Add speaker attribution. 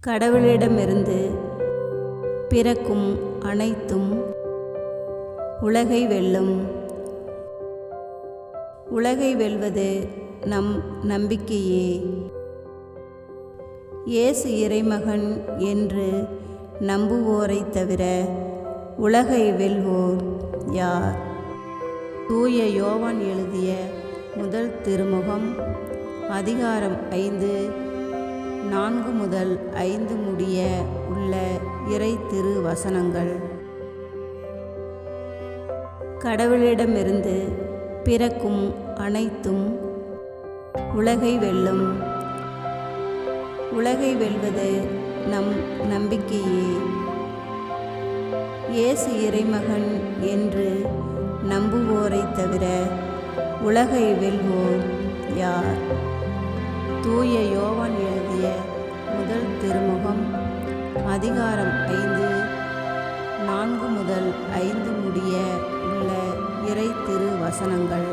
Speaker 1: கடவுளிடமிருந்து பிறக்கும் அனைத்தும் உலகை வெல்லும். உலகை வெல்வது நம் நம்பிக்கையே. இயேசு இறைமகன் என்று நம்புவோரைத் தவிர உலகை வெல்வோர் யார்? தூய யோவான் எழுதிய முதல் திருமுகம் அதிகாரம் 5 4 முதல் 5 முடிய உள்ள இறை திரு வசனங்கள். கடவுளிடமிருந்து பிறக்கும் அனைத்தும் உலகை வெல்லும். உலகை வெல்வது நம் நம்பிக்கையே. இயேசு இறைமகன் என்று நம்புவோரைத் தவிர உலகை வெல்வோர் யார்? தூய யோவான் எழுதிய முதல் திருமுகம் அதிகாரம் 5 4 முதல் 5 முடிய உள்ள இறை திரு வசனங்கள்.